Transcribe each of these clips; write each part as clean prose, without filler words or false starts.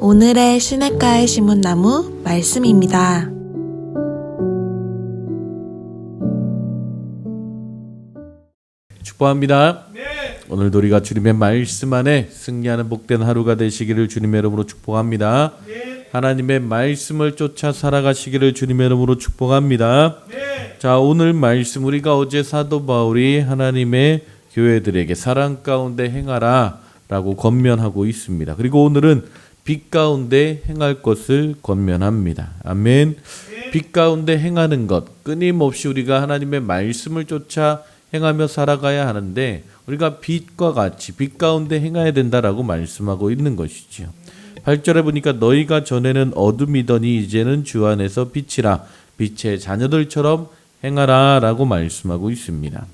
오늘의 시냇가에 심은 나무 말씀입니다. 축복합니다. 오늘도 우리가 주님의 말씀 안에 승리하는 복된 하루가 되시기를 주님의 이름으로 축복합니다. 하나님의 말씀을 쫓아 살아가시기를 주님의 이름으로 축복합니다. 자, 오늘 말씀 우리가 어제 사도 바울이 하나님의 교회들에게 사랑 가운데 행하라 라고 권면하고 있습니다. 그리고 오늘은 빛 가운데 행할 것을 권면합니다. 아멘. 빛 가운데 행하는 것, 끊임없이 우리가 하나님의 말씀을 쫓아 행하며 살아가야 하는데 우리가 빛과 같이 빛 가운데 행해야 된다라고 말씀하고 있는 것이지요. 8절에 보니까 너희가 전에는 어둠이더니 이제는 주 안에서 빛이라, 빛의 자녀들처럼 행하라 라고 말씀하고 있습니다.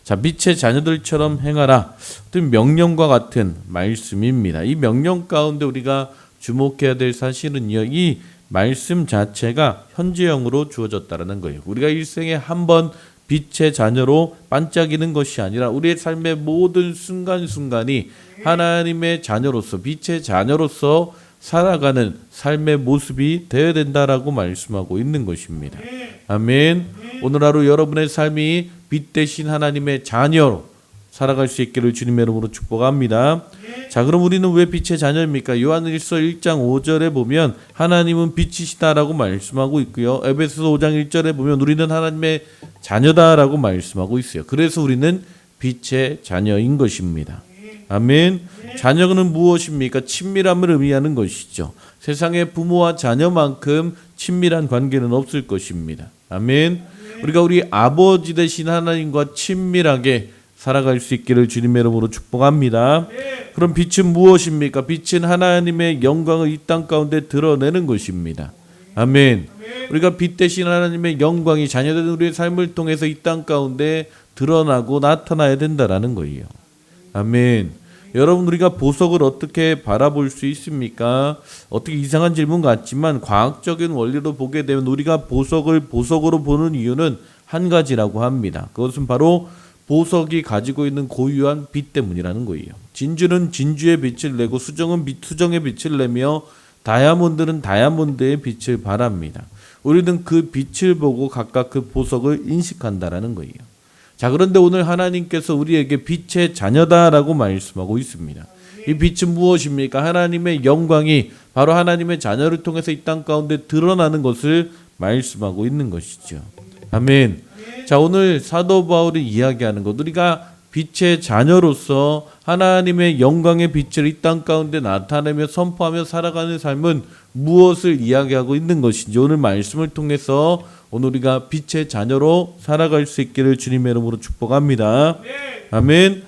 자, 빛의 자녀들처럼 행하라, 어떤 명령과 같은 말씀입니다. 이 명령 가운데 우리가 주목해야 될 사실은요, 이 말씀 자체가 현재형으로 주어졌다는 거예요. 우리가 일생에 한 번 빛의 자녀로 반짝이는 것이 아니라 우리의 삶의 모든 순간순간이 하나님의 자녀로서, 빛의 자녀로서 살아가는 삶의 모습이 되어야 된다라고 말씀하고 있는 것입니다. 아멘. 오늘 하루 여러분의 삶이 빛 대신 하나님의 자녀로 살아갈 수 있기를 주님의 이름으로 축복합니다. 자, 그럼 우리는 왜 빛의 자녀입니까? 요한일서 1장 5절에 보면 하나님은 빛이시다라고 말씀하고 있고요. 에베소서 5장 1절에 보면 우리는 하나님의 자녀다라고 말씀하고 있어요. 그래서 우리는 빛의 자녀인 것입니다. 아멘. 자녀는 무엇입니까? 친밀함을 의미하는 것이죠. 세상의 부모와 자녀만큼 친밀한 관계는 없을 것입니다. 아멘. 우리가 우리 아버지 되신 하나님과 친밀하게 살아갈 수 있기를 주님의 이름으로 축복합니다. 그럼 빛은 무엇입니까? 빛은 하나님의 영광을 이 땅 가운데 드러내는 것입니다. 아멘. 우리가 빛 대신 하나님의 영광이 자녀된 우리의 삶을 통해서 이 땅 가운데 드러나고 나타나야 된다라는 거예요. 아멘. 여러분, 우리가 보석을 어떻게 바라볼 수 있습니까? 어떻게 이상한 질문 같지만 과학적인 원리로 보게 되면 우리가 보석을 보석으로 보는 이유는 한 가지라고 합니다. 그것은 바로 보석이 가지고 있는 고유한 빛 때문이라는 거예요. 진주는 진주의 빛을 내고 수정은 수정의 빛을 내며 다이아몬드는 다이아몬드의 빛을 발합니다. 우리는 그 빛을 보고 각각 그 보석을 인식한다라는 거예요. 자, 그런데 오늘 하나님께서 우리에게 빛의 자녀다라고 말씀하고 있습니다. 이 빛은 무엇입니까? 하나님의 영광이 바로 하나님의 자녀를 통해서 이 땅 가운데 드러나는 것을 말씀하고 있는 것이죠. 아멘. 자, 오늘 사도 바울이 이야기하는 것, 우리가 빛의 자녀로서 하나님의 영광의 빛을 이 땅 가운데 나타내며 선포하며 살아가는 삶은 무엇을 이야기하고 있는 것인지 오늘 말씀을 통해서 오늘 우리가 빛의 자녀로 살아갈 수 있기를 주님의 이름으로 축복합니다. 아멘.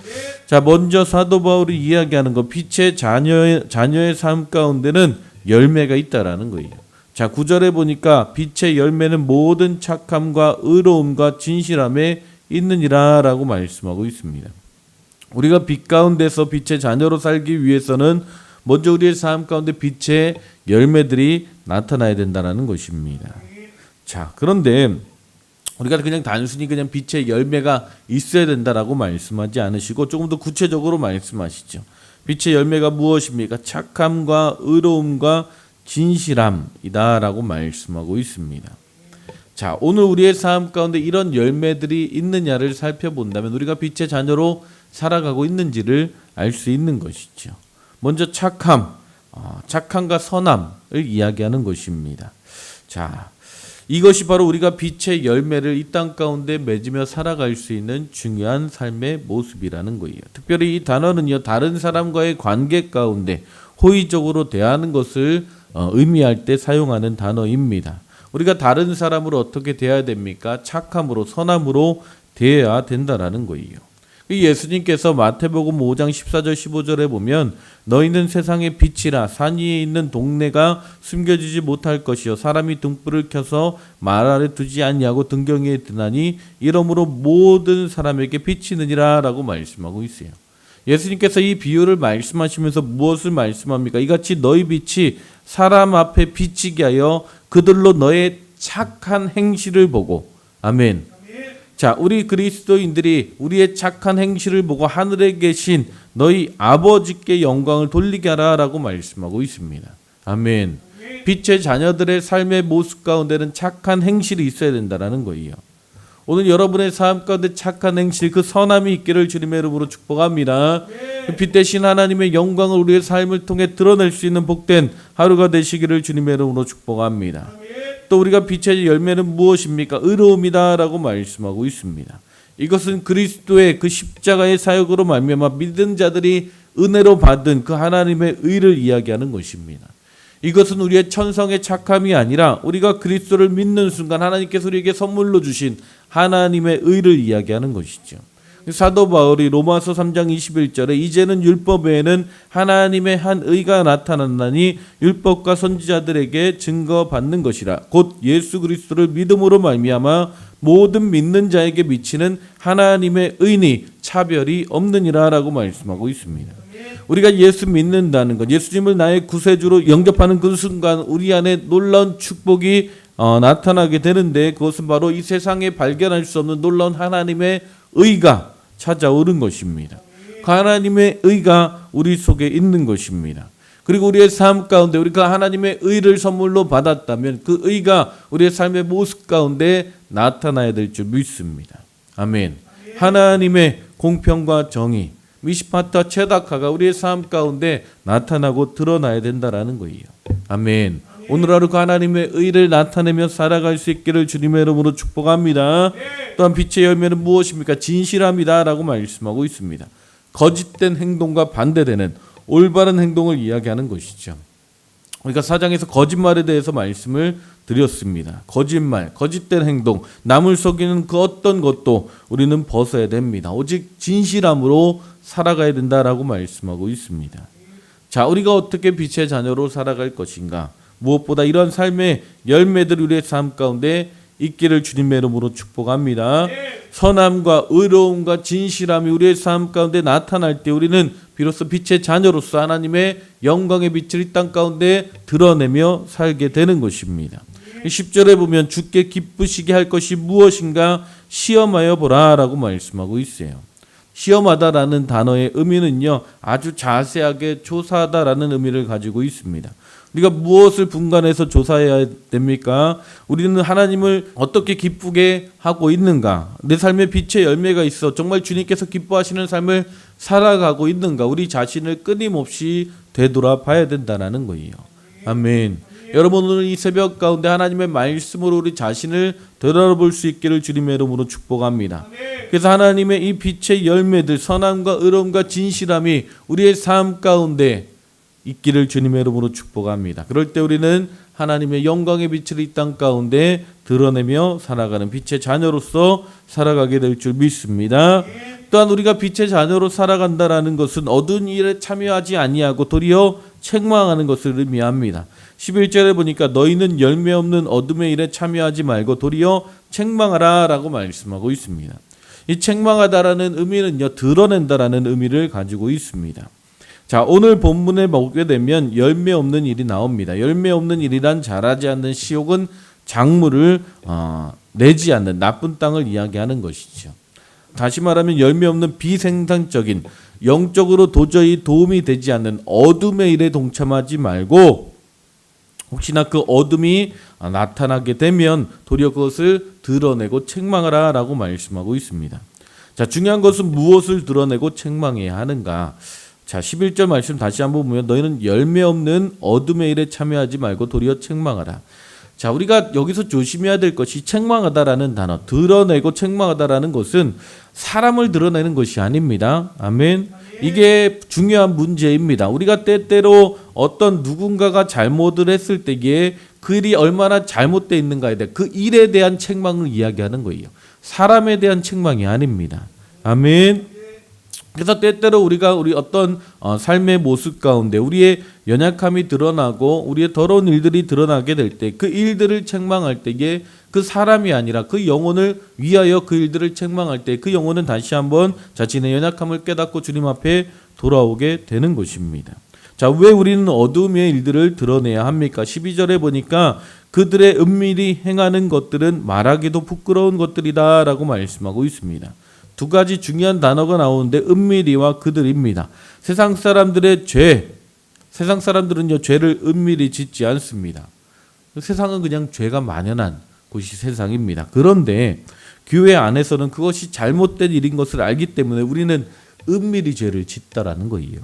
자, 먼저 사도 바울이 이야기하는 것, 빛의 자녀의 삶 가운데는 열매가 있다라는 거예요. 자, 9절에 보니까 빛의 열매는 모든 착함과 의로움과 진실함에 있느니라 라고 말씀하고 있습니다. 우리가 빛 가운데서 빛의 자녀로 살기 위해서는 먼저 우리의 삶 가운데 빛의 열매들이 나타나야 된다는 것입니다. 자, 그런데 우리가 그냥 단순히 그냥 빛의 열매가 있어야 된다라고 말씀하지 않으시고 조금 더 구체적으로 말씀하시죠. 빛의 열매가 무엇입니까? 착함과 의로움과 진실함이다 라고 말씀하고 있습니다. 자, 오늘 우리의 삶 가운데 이런 열매들이 있느냐를 살펴본다면 우리가 빛의 자녀로 살아가고 있는지를 알 수 있는 것이죠. 먼저 착함과 선함을 이야기하는 것입니다. 자, 이것이 바로 우리가 빛의 열매를 이 땅 가운데 맺으며 살아갈 수 있는 중요한 삶의 모습이라는 거예요. 특별히 이 단어는요, 다른 사람과의 관계 가운데 호의적으로 대하는 것을 의미할 때 사용하는 단어입니다. 우리가 다른 사람으로 어떻게 대해야 됩니까? 착함으로, 선함으로 대해야 된다라는 거예요. 예수님께서 마태복음 5장 14절 15절에 보면 너희는 세상의 빛이라, 산 위에 있는 동네가 숨겨지지 못할 것이요 사람이 등불을 켜서 말 아래 두지 아니하고 등경에 드나니 이러므로 모든 사람에게 비치느니라 라고 말씀하고 있어요. 예수님께서 이 비유를 말씀하시면서 무엇을 말씀합니까? 이같이 너희 빛이 사람 앞에 비치게 하여 그들로 너의 착한 행실을 보고, 아멘. 자, 우리 그리스도인들이 우리의 착한 행실을 보고 하늘에 계신 너희 아버지께 영광을 돌리게 하라라고 말씀하고 있습니다. 아멘. 빛의 자녀들의 삶의 모습 가운데는 착한 행실이 있어야 된다라는 거예요. 오늘 여러분의 삶 가운데 착한 행실, 그 선함이 있기를 주님의 이름으로 축복합니다. 빛 대신 하나님의 영광을 우리의 삶을 통해 드러낼 수 있는 복된 하루가 되시기를 주님의 이름으로 축복합니다. 또 우리가 빛의 열매는 무엇입니까? 의로움이다라고 말씀하고 있습니다. 이것은 그리스도의 그 십자가의 사역으로 말미암아 믿은 자들이 은혜로 받은 그 하나님의 의를 이야기하는 것입니다. 이것은 우리의 천성의 착함이 아니라 우리가 그리스도를 믿는 순간 하나님께서 우리에게 선물로 주신 하나님의 의를 이야기하는 것이죠. 사도 바울이 로마서 3장 21절에 이제는 율법 외에는 하나님의 한 의가 나타났나니 율법과 선지자들에게 증거받는 것이라. 곧 예수 그리스도를 믿음으로 말미암아 모든 믿는 자에게 미치는 하나님의 의니 차별이 없느니라 라고 말씀하고 있습니다. 우리가 예수 믿는다는 것, 예수님을 나의 구세주로 영접하는 그 순간 우리 안에 놀라운 축복이 나타나게 되는데, 그것은 바로 이 세상에 발견할 수 없는 놀라운 하나님의 의가 찾아오는 것입니다. 그 하나님의 의가 우리 속에 있는 것입니다. 그리고 우리의 삶 가운데 우리가 하나님의 의를 선물로 받았다면 그 의가 우리의 삶의 모습 가운데 나타나야 될 줄 믿습니다. 아멘. 하나님의 공평과 정의, 미시파타 체다카가 우리의 삶 가운데 나타나고 드러나야 된다라는 거예요. 아멘. 오늘 하루 그 하나님의 의를 나타내며 살아갈 수 있기를 주님의 이름으로 축복합니다. 또한 빛의 열매는 무엇입니까? 진실함이다라고 말씀하고 있습니다. 거짓된 행동과 반대되는 올바른 행동을 이야기하는 것이죠. 그러니까 4장에서 거짓말에 대해서 말씀을 드렸습니다. 거짓말, 거짓된 행동, 남을 속이는 그 어떤 것도 우리는 벗어야 됩니다. 오직 진실함으로 살아가야 된다라고 말씀하고 있습니다. 자, 우리가 어떻게 빛의 자녀로 살아갈 것인가? 무엇보다 이런 삶의 열매들 우리의 삶 가운데 있기를 주님의 이름으로 축복합니다. 선함과 의로움과 진실함이 우리의 삶 가운데 나타날 때 우리는 비로소 빛의 자녀로서 하나님의 영광의 빛을 이 땅 가운데 드러내며 살게 되는 것입니다. 10절에 보면 주께 기쁘시게 할 것이 무엇인가 시험하여 보라 라고 말씀하고 있어요. 시험하다라는 단어의 의미는요, 아주 자세하게 조사하다라는 의미를 가지고 있습니다. 우리가 무엇을 분간해서 조사해야 됩니까? 우리는 하나님을 어떻게 기쁘게 하고 있는가? 내 삶에 빛의 열매가 있어 정말 주님께서 기뻐하시는 삶을 살아가고 있는가? 우리 자신을 끊임없이 되돌아봐야 된다는 거예요. 아멘. 여러분, 오늘 이 새벽 가운데 하나님의 말씀으로 우리 자신을 되돌아볼 수 있기를 주님의 이름으로 축복합니다. 그래서 하나님의 이 빛의 열매들, 선함과 의로움과 진실함이 우리의 삶 가운데 있기를 주님의 이름으로 축복합니다. 그럴 때 우리는 하나님의 영광의 빛을 이 땅 가운데 드러내며 살아가는 빛의 자녀로서 살아가게 될 줄 믿습니다. 또한 우리가 빛의 자녀로 살아간다라는 것은 어두운 일에 참여하지 아니하고 도리어 책망하는 것을 의미합니다. 11절에 보니까 너희는 열매 없는 어둠의 일에 참여하지 말고 도리어 책망하라 라고 말씀하고 있습니다. 이 책망하다라는 의미는요, 드러낸다라는 의미를 가지고 있습니다. 자, 오늘 본문에 보게 되면 열매 없는 일이 나옵니다. 열매 없는 일이란 자라지 않는 시옥은 작물을 내지 않는 나쁜 땅을 이야기하는 것이죠. 다시 말하면 열매 없는 비생산적인, 영적으로 도저히 도움이 되지 않는 어둠의 일에 동참하지 말고 혹시나 그 어둠이 나타나게 되면 도리어 그것을 드러내고 책망하라 라고 말씀하고 있습니다. 자, 중요한 것은 무엇을 드러내고 책망해야 하는가? 자, 11절 말씀 다시 한번 보면 너희는 열매 없는 어둠의 일에 참여하지 말고 도리어 책망하라. 자, 우리가 여기서 조심해야 될 것이 책망하다라는 단어, 드러내고 책망하다라는 것은 사람을 드러내는 것이 아닙니다. 아멘. 이게 중요한 문제입니다. 우리가 때때로 어떤 누군가가 잘못을 했을 때에 그 일이 얼마나 잘못되어 있는가에 대해 그 일에 대한 책망을 이야기하는 거예요. 사람에 대한 책망이 아닙니다. 아멘. 그래서 때때로 우리가 우리 어떤 삶의 모습 가운데 우리의 연약함이 드러나고 우리의 더러운 일들이 드러나게 될 때 그 일들을 책망할 때에 그 사람이 아니라 그 영혼을 위하여 그 일들을 책망할 때 그 영혼은 다시 한번 자신의 연약함을 깨닫고 주님 앞에 돌아오게 되는 것입니다. 자, 왜 우리는 어둠의 일들을 드러내야 합니까? 12절에 보니까 그들의 은밀히 행하는 것들은 말하기도 부끄러운 것들이다 라고 말씀하고 있습니다. 두 가지 중요한 단어가 나오는데 은밀히와 그들입니다. 세상 사람들의 죄, 세상 사람들은요 죄를 은밀히 짓지 않습니다. 세상은 그냥 죄가 만연한 곳이 세상입니다. 그런데 교회 안에서는 그것이 잘못된 일인 것을 알기 때문에 우리는 은밀히 죄를 짓다라는 거예요.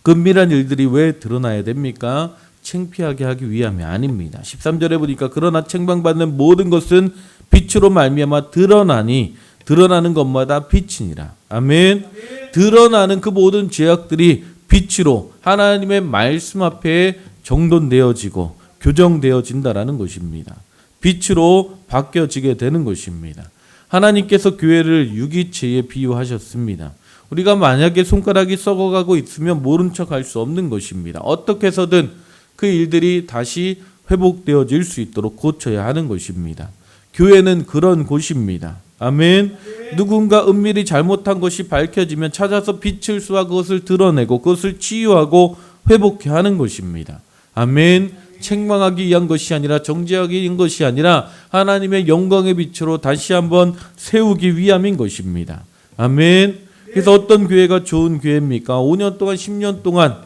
그 은밀한 일들이 왜 드러나야 됩니까? 창피하게 하기 위함이 아닙니다. 13절에 보니까 그러나 책망받는 모든 것은 빛으로 말미암아 드러나니 드러나는 것마다 빛이니라. 아멘. 드러나는 그 모든 죄악들이 빛으로 하나님의 말씀 앞에 정돈되어지고 교정되어진다라는 것입니다. 빛으로 바뀌어지게 되는 것입니다. 하나님께서 교회를 유기체에 비유하셨습니다. 우리가 만약에 손가락이 썩어가고 있으면 모른 척 할 수 없는 것입니다. 어떻게 해서든 그 일들이 다시 회복되어질 수 있도록 고쳐야 하는 것입니다. 교회는 그런 곳입니다. 아멘. 누군가 은밀히 잘못한 것이 밝혀지면 찾아서 빛을 쏘아 그것을 드러내고 그것을 치유하고 회복해 하는 것입니다. 아멘. 책망하기 위한 것이 아니라 정죄하기 위한 것이 아니라 하나님의 영광의 빛으로 다시 한번 세우기 위함인 것입니다. 아멘. 그래서 어떤 교회가 좋은 교회입니까? 5년 동안 10년 동안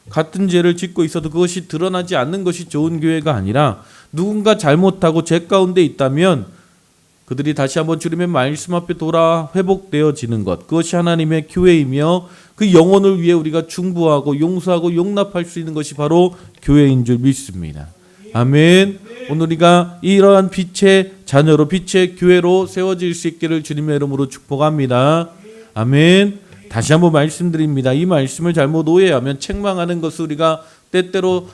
같은 죄를 짓고 있어도 그것이 드러나지 않는 것이 좋은 교회가 아니라 누군가 잘못하고 죄 가운데 있다면 그들이 다시 한번 주님의 말씀 앞에 돌아 회복되어지는 것, 그것이 하나님의 교회이며 그 영혼을 위해 우리가 중보하고 용서하고 용납할 수 있는 것이 바로 교회인 줄 믿습니다. 아멘. 오늘 우리가 이러한 빛의 자녀로 빛의 교회로 세워질 수 있기를 주님의 이름으로 축복합니다. 아멘. 다시 한번 말씀드립니다. 이 말씀을 잘못 오해하면 책망하는 것을 우리가 때때로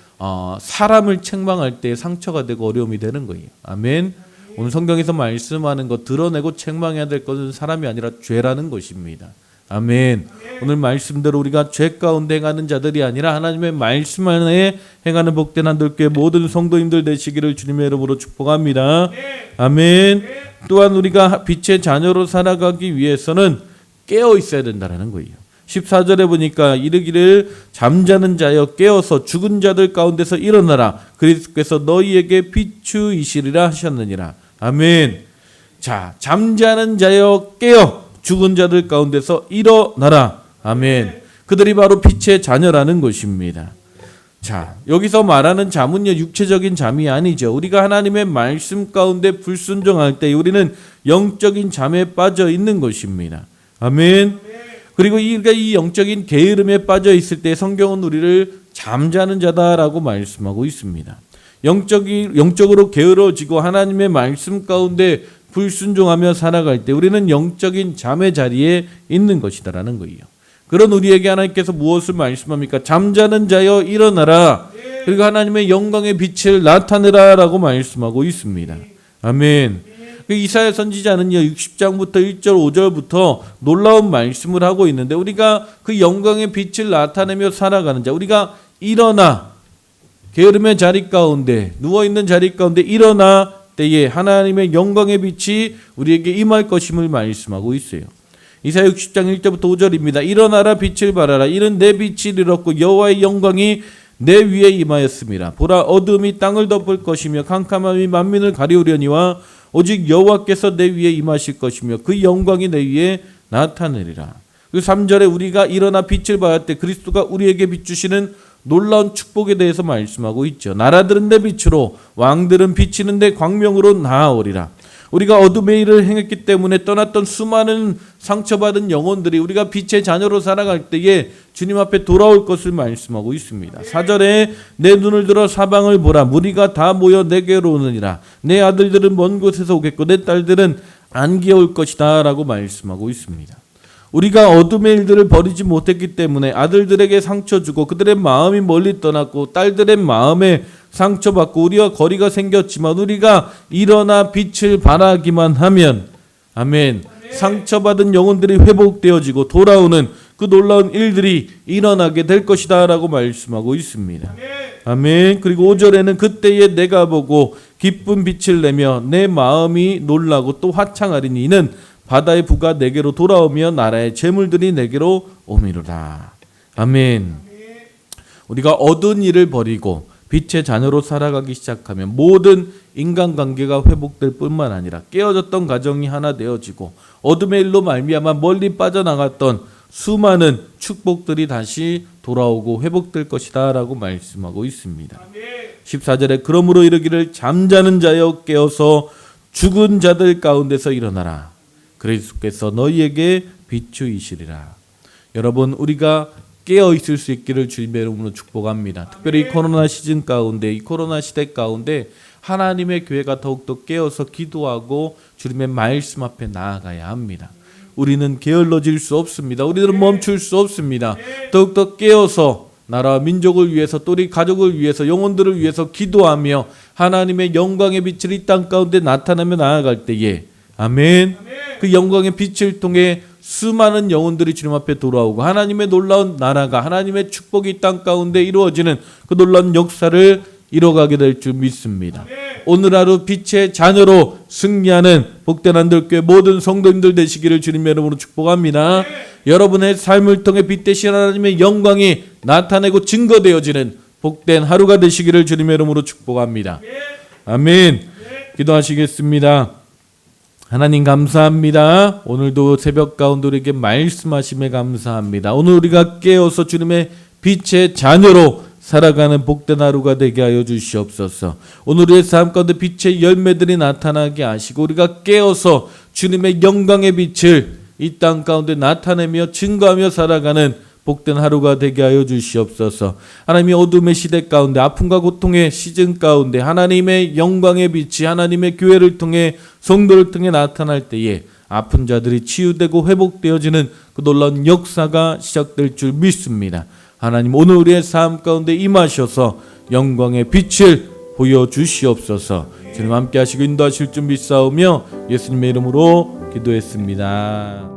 사람을 책망할 때 상처가 되고 어려움이 되는 거예요. 아멘. 오늘 성경에서 말씀하는 것 드러내고 책망해야 될 것은 사람이 아니라 죄라는 것입니다. 아멘. 오늘 말씀대로 우리가 죄 가운데 행하는 자들이 아니라 하나님의 말씀 안에 행하는 복된 한들교회 모든 성도님들 되시기를 주님의 이름으로 축복합니다. 아멘. 또한 우리가 빛의 자녀로 살아가기 위해서는 깨어 있어야 된다는 거예요. 14절에 보니까 이르기를 잠자는 자여 깨어서 죽은 자들 가운데서 일어나라. 그리스도께서 너희에게 비추이시리라 하셨느니라. 아멘. 자, 잠자는 자여 깨어 죽은 자들 가운데서 일어나라. 아멘. 그들이 바로 빛의 자녀라는 것입니다. 자, 여기서 말하는 잠은요 육체적인 잠이 아니죠. 우리가 하나님의 말씀 가운데 불순종할 때 우리는 영적인 잠에 빠져 있는 것입니다. 아멘. 그리고 이 영적인 게으름에 빠져 있을 때 성경은 우리를 잠자는 자다라고 말씀하고 있습니다. 영적으로 게으러지고 하나님의 말씀 가운데 불순종하며 살아갈 때 우리는 영적인 잠의 자리에 있는 것이다라는 거예요. 그런 우리에게 하나님께서 무엇을 말씀합니까? 잠자는 자여 일어나라. 그리고 하나님의 영광의 빛을 나타내라라고 말씀하고 있습니다. 아멘. 이사야 선지자는요 60장부터 1절 5절부터 놀라운 말씀을 하고 있는데 우리가 그 영광의 빛을 나타내며 살아가는 자, 우리가 일어나 게으름의 자리 가운데 누워있는 자리 가운데 일어나 때에 하나님의 영광의 빛이 우리에게 임할 것임을 말씀하고 있어요. 이사야 60장 1절부터 5절입니다. 일어나라 빛을 발하라. 이는 내 빛이 이르렀고 여호와의 영광이 내 위에 임하였습니다. 보라 어둠이 땅을 덮을 것이며 캄캄함이 만민을 가리우려니와 오직 여호와께서 내 위에 임하실 것이며 그 영광이 내 위에 나타내리라. 그 3절에 우리가 일어나 빛을 발할 때 그리스도가 우리에게 비추시는 놀라운 축복에 대해서 말씀하고 있죠. 나라들은 내 빛으로 왕들은 비치는 내 광명으로 나아오리라. 우리가 어둠의 일을 행했기 때문에 떠났던 수많은 상처받은 영혼들이 우리가 빛의 자녀로 살아갈 때에 주님 앞에 돌아올 것을 말씀하고 있습니다. 4절에 내 눈을 들어 사방을 보라. 무리가 다 모여 내게로 오느니라. 내 아들들은 먼 곳에서 오겠고 내 딸들은 안기에 올 것이다 라고 말씀하고 있습니다. 우리가 어둠의 일들을 버리지 못했기 때문에 아들들에게 상처 주고 그들의 마음이 멀리 떠났고 딸들의 마음에 상처받고 우리와 거리가 생겼지만 우리가 일어나 빛을 발하기만 하면 아멘. 상처받은 영혼들이 회복되어지고 돌아오는 그 놀라운 일들이 일어나게 될 것이다 라고 말씀하고 있습니다. 아멘. 그리고 5절에는 그때에 내가 보고 기쁜 빛을 내며 내 마음이 놀라고 또 화창하리니 이는 바다의 부가 내게로 돌아오며 나라의 재물들이 내게로 오미로다. 아멘. 우리가 얻은 일을 버리고 빛의 자녀로 살아가기 시작하면 모든 인간관계가 회복될 뿐만 아니라 깨어졌던 가정이 하나 되어지고 어둠의 일로 말미암아 멀리 빠져나갔던 수많은 축복들이 다시 돌아오고 회복될 것이다 라고 말씀하고 있습니다. 14절에 그러므로 이르기를 잠자는 자여 깨어서 죽은 자들 가운데서 일어나라. 그리스도께서 너희에게 비추이시리라. 여러분, 우리가 깨어 있을 수 있기를 주님의 이름으로 축복합니다. 특별히 이 코로나 시즌 가운데, 이 코로나 시대 가운데 하나님의 교회가 더욱더 깨어서 기도하고 주님의 말씀 앞에 나아가야 합니다. 우리는 게을러질 수 없습니다. 우리들은 멈출 수 없습니다. 더욱더 깨어서 나라와 민족을 위해서, 또 우리 가족을 위해서, 영혼들을 위해서 기도하며 하나님의 영광의 빛을 이 땅 가운데 나타나며 나아갈 때에, 아멘, 그 영광의 빛을 통해 수많은 영혼들이 주님 앞에 돌아오고 하나님의 놀라운 나라가, 하나님의 축복이 이 땅 가운데 이루어지는 그 놀라운 역사를 이뤄가게 될 줄 믿습니다. 오늘 하루 빛의 자녀로 승리하는 복된 한들교회 모든 성도님들 되시기를 주님의 이름으로 축복합니다. 여러분의 삶을 통해 빛 대신 하나님의 영광이 나타내고 증거되어지는 복된 하루가 되시기를 주님의 이름으로 축복합니다. 아멘. 기도하시겠습니다. 하나님 감사합니다. 오늘도 새벽 가운데 우리에게 말씀하심에 감사합니다. 오늘 우리가 깨어서 주님의 빛의 자녀로 살아가는 복된 하루가 되게 하여 주시옵소서. 오늘 우리의 삶 가운데 빛의 열매들이 나타나게 하시고 우리가 깨어서 주님의 영광의 빛을 이 땅 가운데 나타내며 증거하며 살아가는 복된 하루가 되게 하여 주시옵소서. 하나님의 어둠의 시대 가운데, 아픔과 고통의 시즌 가운데 하나님의 영광의 빛이 하나님의 교회를 통해, 성도를 통해 나타날 때에 아픈 자들이 치유되고 회복되어지는 그 놀라운 역사가 시작될 줄 믿습니다. 하나님, 오늘 우리의 삶 가운데 임하셔서 영광의 빛을 보여주시옵소서. 주님 함께 하시고 인도하실 줄 믿사오며 예수님의 이름으로 기도했습니다.